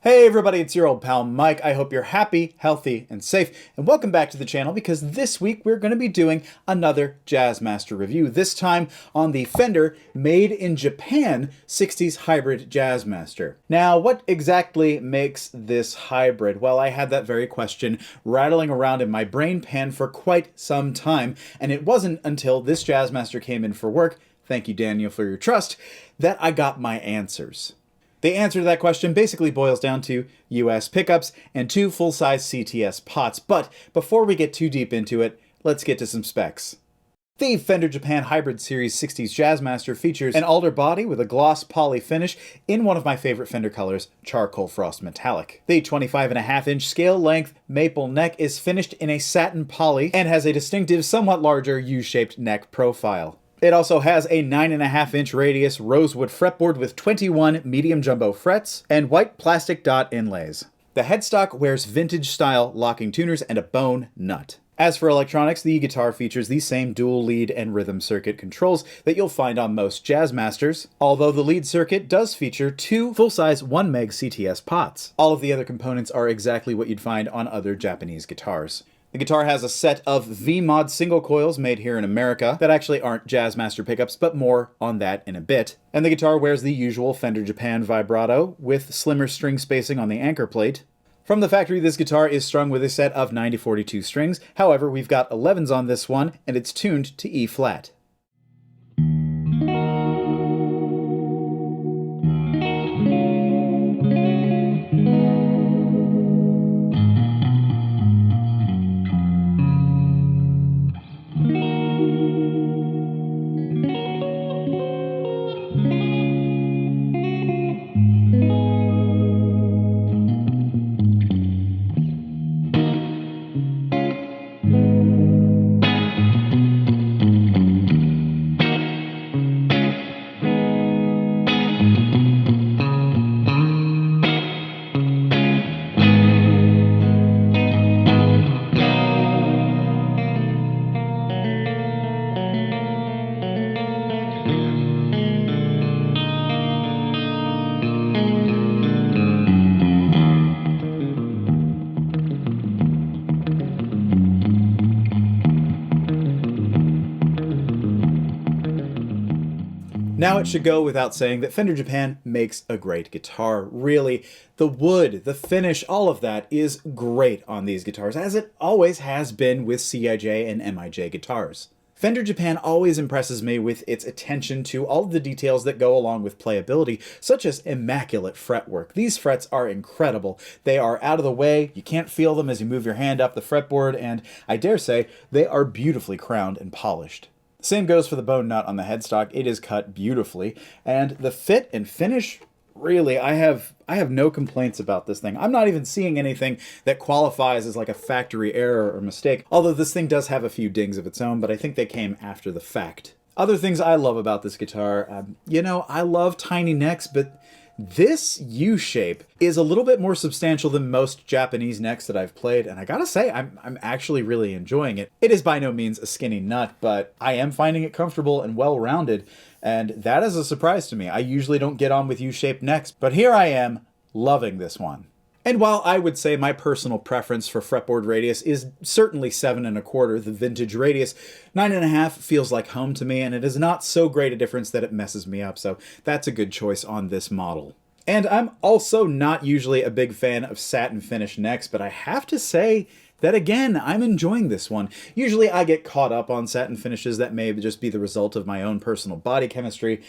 Hey everybody, it's your old pal Mike. I hope you're happy, healthy, and safe, and welcome back to the channel because this week we're going to be doing another Jazzmaster review, this time on the Fender Made in Japan 60s Hybrid Jazzmaster. Now, what exactly makes this hybrid? Well, I had that very question rattling around in my brain pan for quite some time, and it wasn't until this Jazzmaster came in for work, thank you Daniel for your trust, that I got my answers. The answer to that question basically boils down to US pickups and two full-size CTS pots, but before we get too deep into it, let's get to some specs. The Fender Japan Hybrid Series 60s Jazzmaster features an alder body with a gloss poly finish in one of my favorite Fender colors, Charcoal Frost Metallic. The 25.5-inch scale length maple neck is finished in a satin poly and has a distinctive, somewhat larger U-shaped neck profile. It also has a 9.5-inch radius rosewood fretboard with 21 medium jumbo frets and white plastic dot inlays. The headstock wears vintage-style locking tuners and a bone nut. As for electronics, the guitar features the same dual lead and rhythm circuit controls that you'll find on most Jazzmasters, although the lead circuit does feature two full-size 1 meg CTS pots. All of the other components are exactly what you'd find on other Japanese guitars. The guitar has a set of VMods single coils made here in America that actually aren't Jazzmaster pickups, but more on that in a bit. And the guitar wears the usual Fender Japan vibrato with slimmer string spacing on the anchor plate. From the factory, this guitar is strung with a set of 90-42 strings. However, we've got 11s on this one, and it's tuned to E flat. Now it should go without saying that Fender Japan makes a great guitar. Really, the wood, the finish, all of that is great on these guitars, as it always has been with CIJ and MIJ guitars. Fender Japan always impresses me with its attention to all of the details that go along with playability, such as immaculate fretwork. These frets are incredible. They are out of the way, you can't feel them as you move your hand up the fretboard, and I dare say, they are beautifully crowned and polished. Same goes for the bone nut on the headstock. It is cut beautifully, and the fit and finish, really, I have no complaints about this thing. I'm not even seeing anything that qualifies as like a factory error or mistake, although this thing does have a few dings of its own, but I think they came after the fact. Other things I love about this guitar, I love tiny necks, but this U-shape is a little bit more substantial than most Japanese necks that I've played, and I gotta say, I'm actually really enjoying it. It is by no means a skinny nut, but I am finding it comfortable and well-rounded, and that is a surprise to me. I usually don't get on with U-shaped necks, but here I am, loving this one. And while I would say my personal preference for fretboard radius is certainly 7 1/4, the vintage radius, 9 1/2 feels like home to me, and it is not so great a difference that it messes me up, so that's a good choice on this model. And I'm also not usually a big fan of satin finish necks, but I have to say that again, I'm enjoying this one. Usually I get caught up on satin finishes that may just be the result of my own personal body chemistry.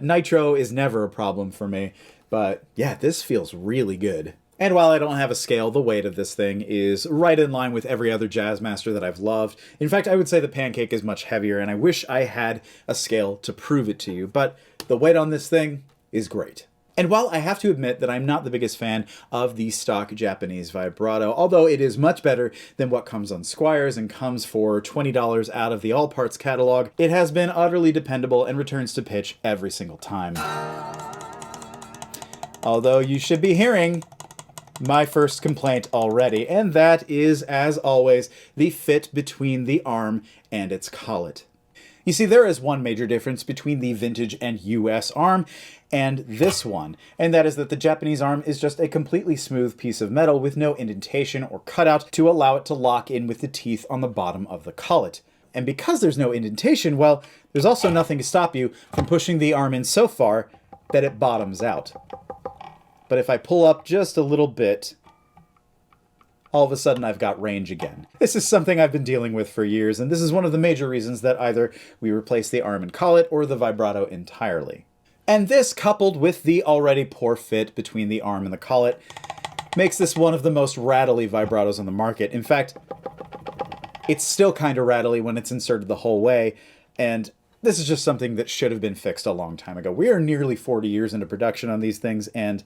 Nitro is never a problem for me, but yeah, this feels really good. And while I don't have a scale, the weight of this thing is right in line with every other Jazzmaster that I've loved. In fact, I would say the Pancake is much heavier, and I wish I had a scale to prove it to you, but the weight on this thing is great. And while I have to admit that I'm not the biggest fan of the stock Japanese vibrato, although it is much better than what comes on Squiers and comes for $20 out of the All Parts catalog, it has been utterly dependable and returns to pitch every single time. Although you should be hearing my first complaint already, and that is, as always, the fit between the arm and its collet. You see, there is one major difference between the vintage and US arm, and this one, and that is that the Japanese arm is just a completely smooth piece of metal with no indentation or cutout to allow it to lock in with the teeth on the bottom of the collet. And because there's no indentation, well, there's also nothing to stop you from pushing the arm in so far that it bottoms out. But if I pull up just a little bit, all of a sudden I've got range again. This is something I've been dealing with for years, and this is one of the major reasons that either we replace the arm and collet or the vibrato entirely. And this, coupled with the already poor fit between the arm and the collet, makes this one of the most rattly vibratos on the market. In fact, it's still kind of rattly when it's inserted the whole way, and this is just something that should have been fixed a long time ago. We are nearly 40 years into production on these things, and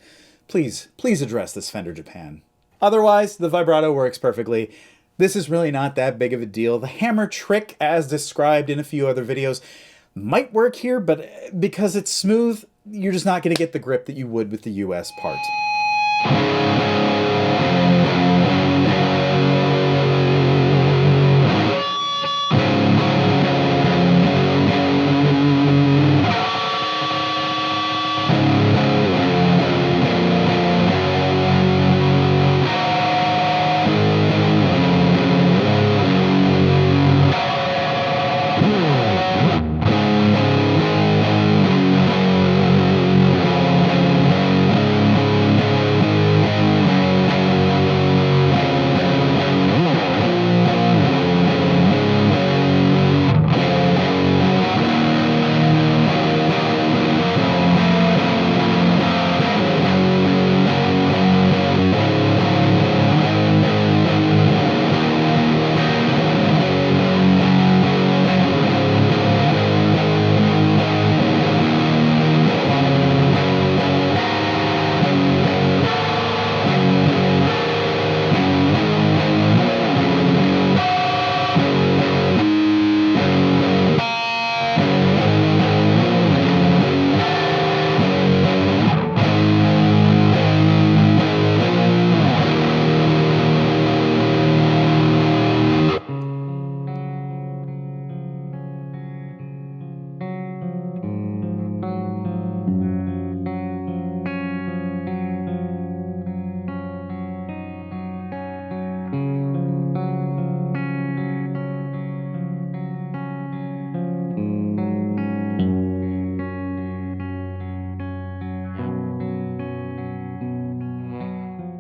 please address this, Fender Japan. Otherwise, the vibrato works perfectly. This is really not that big of a deal. The hammer trick, as described in a few other videos, might work here, but because it's smooth, you're just not going to get the grip that you would with the US part.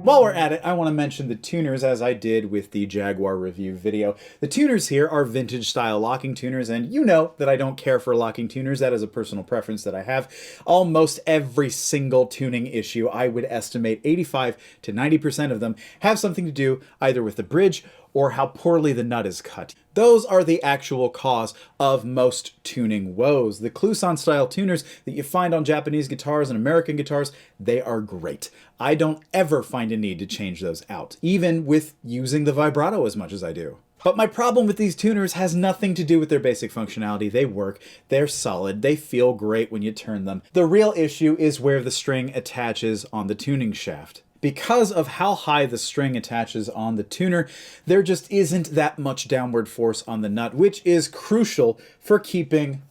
While we're at it, I want to mention the tuners as I did with the Jaguar review video. The tuners here are vintage style locking tuners, and you know that I don't care for locking tuners. That is a personal preference that I have. Almost every single tuning issue, I would estimate 85 to 90% of them, have something to do either with the bridge or how poorly the nut is cut. Those are the actual cause of most tuning woes. The Kluson style tuners that you find on Japanese guitars and American guitars, they are great. I don't ever find a need to change those out, even with using the vibrato as much as I do. But my problem with these tuners has nothing to do with their basic functionality. They work, they're solid, they feel great when you turn them. The real issue is where the string attaches on the tuning shaft. Because of how high the string attaches on the tuner, there just isn't that much downward force on the nut, which is crucial for keeping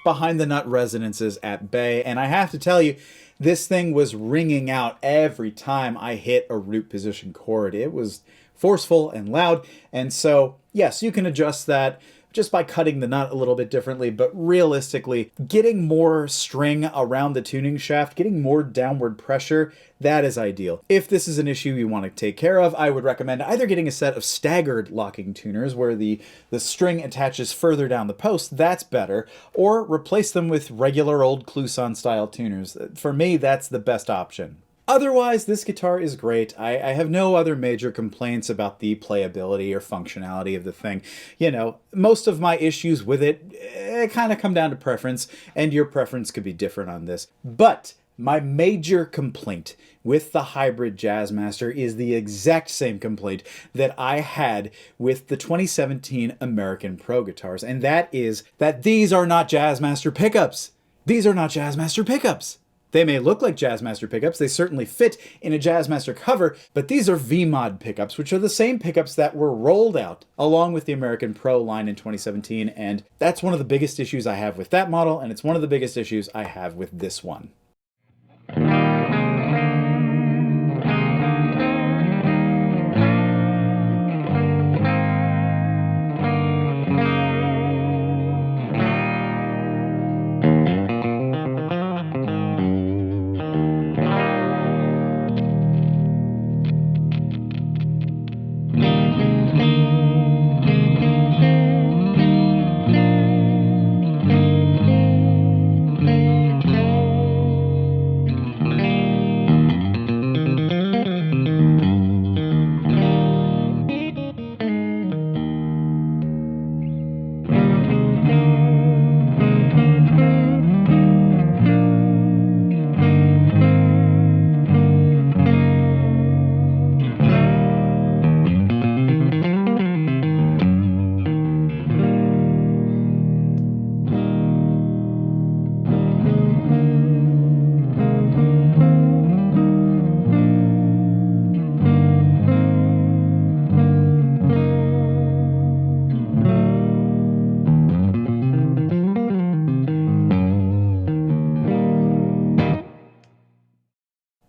behind the nut resonances at bay. And I have to tell you, this thing was ringing out every time I hit a root position chord. It was forceful and loud, and so yes, you can adjust that just by cutting the nut a little bit differently, but realistically, getting more string around the tuning shaft, getting more downward pressure, that is ideal. If this is an issue you want to take care of, I would recommend either getting a set of staggered locking tuners where the string attaches further down the post, that's better, or replace them with regular old Kluson style tuners. For me, that's the best option. Otherwise, this guitar is great. I have no other major complaints about the playability or functionality of the thing. You know, most of my issues with it kind of come down to preference, and your preference could be different on this. But my major complaint with the hybrid Jazzmaster is the exact same complaint that I had with the 2017 American Pro guitars, and that is that these are not Jazzmaster pickups. These are not Jazzmaster pickups. They may look like Jazzmaster pickups, they certainly fit in a Jazzmaster cover, but these are VMod pickups, which are the same pickups that were rolled out along with the American Pro line in 2017, and that's one of the biggest issues I have with that model, and it's one of the biggest issues I have with this one.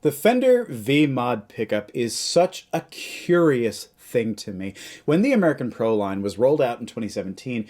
The Fender VMod pickup is such a curious thing to me. When the American Pro line was rolled out in 2017,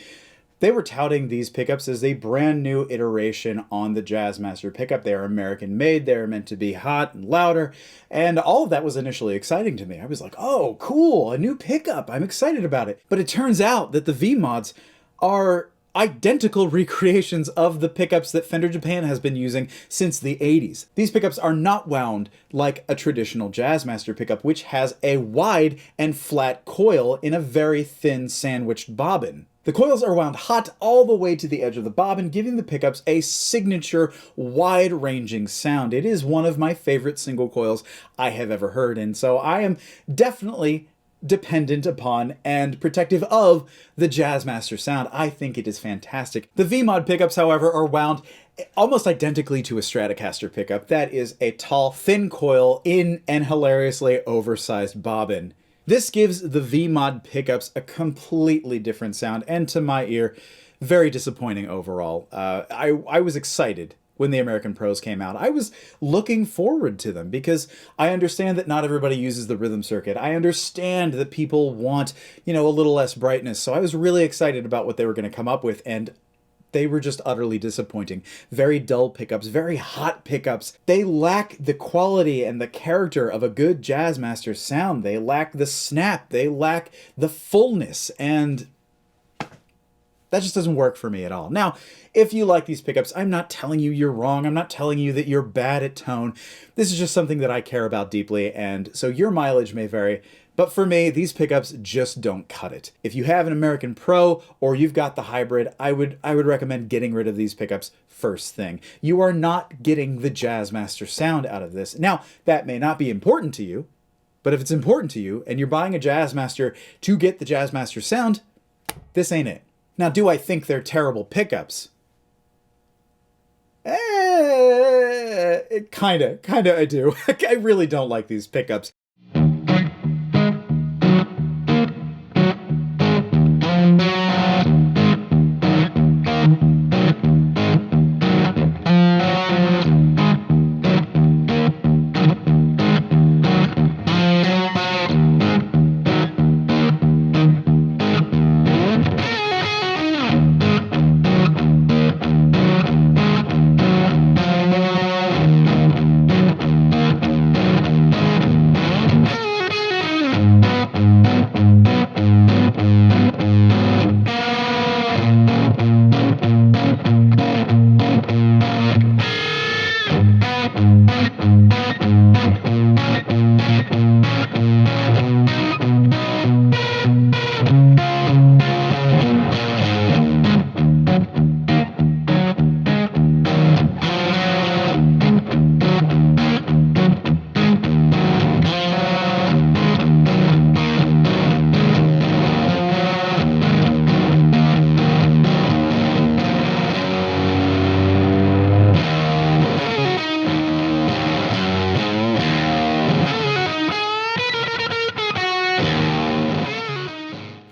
they were touting these pickups as a brand new iteration on the Jazzmaster pickup. They are American made, they're meant to be hot and louder, and all of that was initially exciting to me. I was like, oh, cool, a new pickup, I'm excited about it. But it turns out that the VMods are identical recreations of the pickups that Fender Japan has been using since the 80s. These pickups are not wound like a traditional Jazzmaster pickup, which has a wide and flat coil in a very thin sandwiched bobbin. The coils are wound hot all the way to the edge of the bobbin, giving the pickups a signature wide-ranging sound. It is one of my favorite single coils I have ever heard, and so I am definitely dependent upon and protective of the Jazzmaster sound. I think it is fantastic. The VMod pickups, however, are wound almost identically to a Stratocaster pickup. That is a tall, thin coil in an hilariously oversized bobbin. This gives the VMod pickups a completely different sound, and to my ear, very disappointing overall. I was excited when the American Pros came out. I was looking forward to them because I understand that not everybody uses the rhythm circuit. I understand that people want, a little less brightness. So I was really excited about what they were going to come up with, and they were just utterly disappointing. Very dull pickups, very hot pickups. They lack the quality and the character of a good Jazzmaster sound. They lack the snap. They lack the fullness, and that just doesn't work for me at all. Now, if you like these pickups, I'm not telling you you're wrong. I'm not telling you that you're bad at tone. This is just something that I care about deeply, and so your mileage may vary. But for me, these pickups just don't cut it. If you have an American Pro or you've got the Hybrid, I would recommend getting rid of these pickups first thing. You are not getting the Jazzmaster sound out of this. Now, that may not be important to you, but if it's important to you and you're buying a Jazzmaster to get the Jazzmaster sound, this ain't it. Now, do I think they're terrible pickups? Kinda I do. I really don't like these pickups.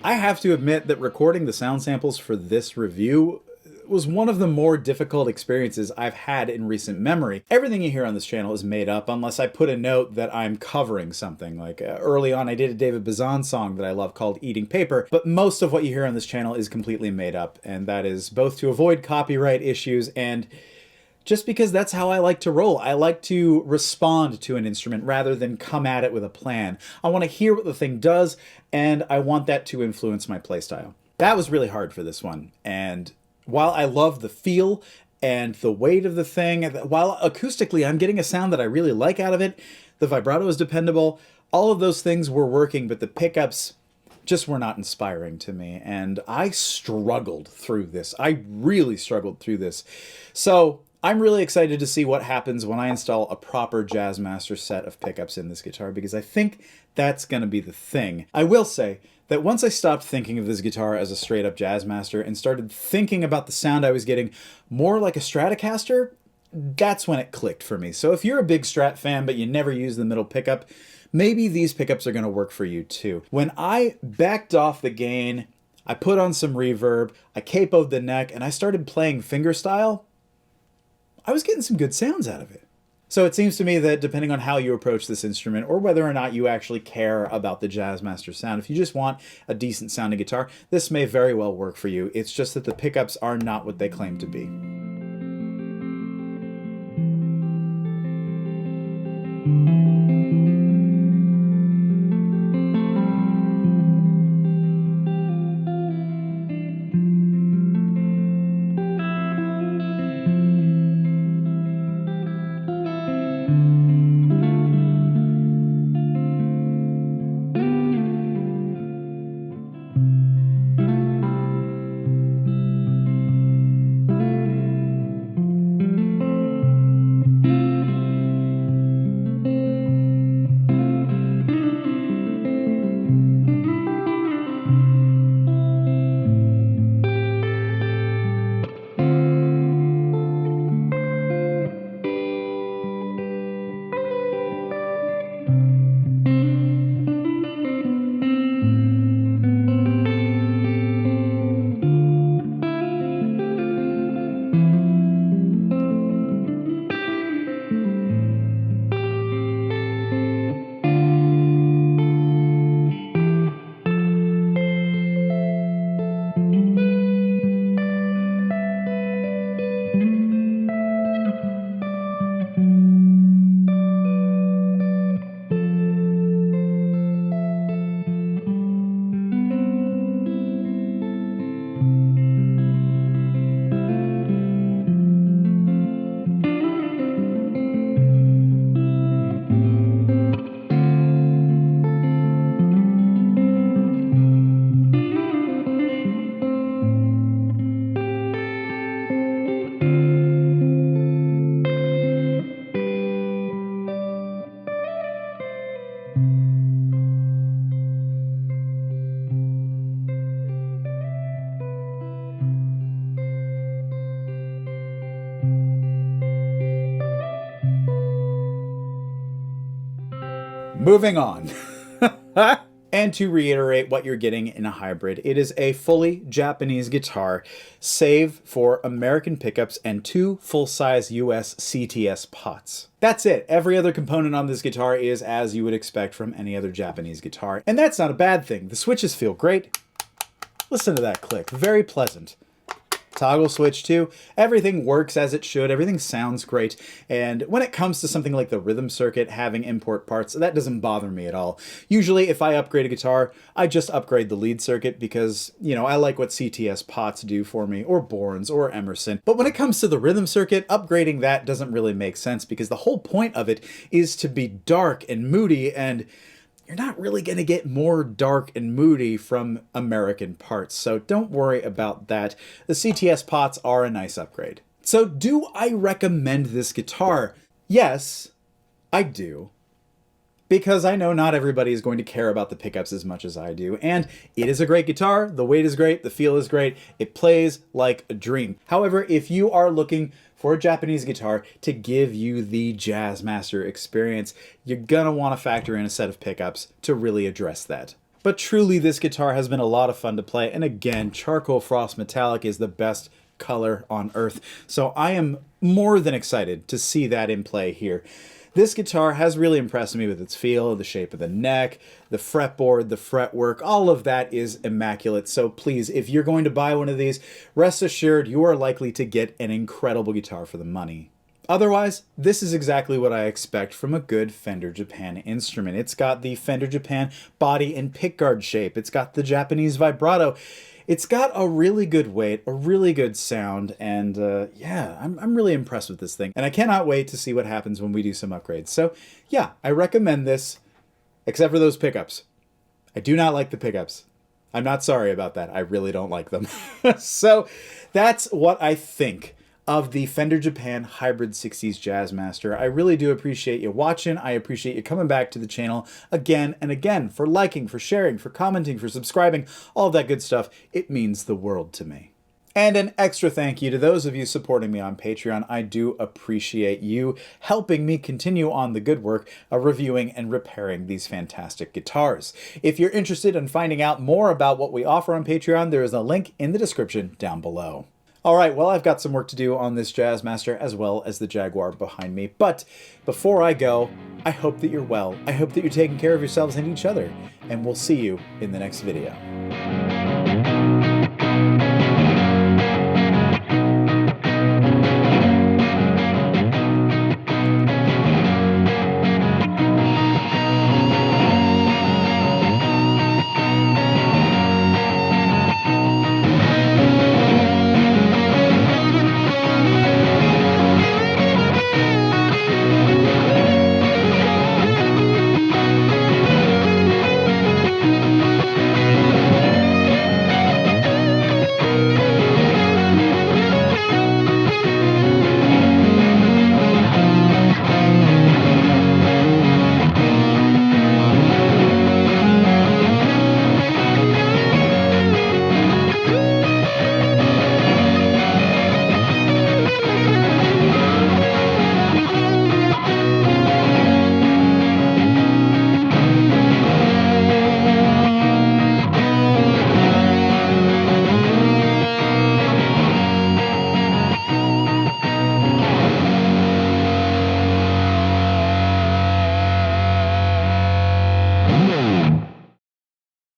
I have to admit that recording the sound samples for this review was one of the more difficult experiences I've had in recent memory. Everything you hear on this channel is made up unless I put a note that I'm covering something. Like early on I did a David Bazan song that I love called Eating Paper, but most of what you hear on this channel is completely made up, and that is both to avoid copyright issues and just because that's how I like to roll. I like to respond to an instrument rather than come at it with a plan. I want to hear what the thing does, and I want that to influence my playstyle. That was really hard for this one, and while I love the feel and the weight of the thing, while acoustically I'm getting a sound that I really like out of it, the vibrato is dependable, all of those things were working, but the pickups just were not inspiring to me, and I struggled through this. I really struggled through this. So I'm really excited to see what happens when I install a proper Jazzmaster set of pickups in this guitar, because I think that's going to be the thing. I will say that once I stopped thinking of this guitar as a straight-up Jazzmaster and started thinking about the sound I was getting more like a Stratocaster, that's when it clicked for me. So if you're a big Strat fan but you never use the middle pickup, maybe these pickups are going to work for you too. When I backed off the gain, I put on some reverb, I capoed the neck, and I started playing fingerstyle, I was getting some good sounds out of it. So it seems to me that depending on how you approach this instrument, or whether or not you actually care about the Jazzmaster sound, if you just want a decent sounding guitar, this may very well work for you. It's just that the pickups are not what they claim to be. Moving on. And to reiterate what you're getting in a hybrid, it is a fully Japanese guitar, save for American pickups and 2 full-size US CTS pots. That's it. Every other component on this guitar is as you would expect from any other Japanese guitar. And that's not a bad thing. The switches feel great. Listen to that click. Very pleasant. Toggle switch too. Everything works as it should. Everything sounds great. And when it comes to something like the rhythm circuit having import parts, that doesn't bother me at all. Usually if I upgrade a guitar, I just upgrade the lead circuit because, you know, I like what CTS pots do for me, or Bournes, or Emerson. But when it comes to the rhythm circuit, upgrading that doesn't really make sense because the whole point of it is to be dark and moody, and you're not really going to get more dark and moody from American parts, so don't worry about that. The CTS pots are a nice upgrade. So do I recommend this guitar? Yes, I do. Because I know not everybody is going to care about the pickups as much as I do, and it is a great guitar, the weight is great, the feel is great, it plays like a dream. However, if you are looking for a Japanese guitar to give you the Jazzmaster experience, you're gonna want to factor in a set of pickups to really address that. But truly, this guitar has been a lot of fun to play, and again, Charcoal Frost Metallic is the best color on earth, so I am more than excited to see that in play here. This guitar has really impressed me with its feel, the shape of the neck, the fretboard, the fretwork, all of that is immaculate. So please, if you're going to buy one of these, rest assured you are likely to get an incredible guitar for the money. Otherwise, this is exactly what I expect from a good Fender Japan instrument. It's got the Fender Japan body and pickguard shape. It's got the Japanese vibrato. It's got a really good weight, a really good sound, and yeah, I'm really impressed with this thing. And I cannot wait to see what happens when we do some upgrades. So yeah, I recommend this, except for those pickups. I do not like the pickups. I'm not sorry about that. I really don't like them. So that's what I think of the Fender Japan Hybrid 60s Jazzmaster. I really do appreciate you watching. I appreciate you coming back to the channel again and again, for liking, for sharing, for commenting, for subscribing, all of that good stuff. It means the world to me. And an extra thank you to those of you supporting me on Patreon. I do appreciate you helping me continue on the good work of reviewing and repairing these fantastic guitars. If you're interested in finding out more about what we offer on Patreon, there is a link in the description down below. All right, well, I've got some work to do on this Jazzmaster as well as the Jaguar behind me. But before I go, I hope that you're well. I hope that you're taking care of yourselves and each other. And we'll see you in the next video.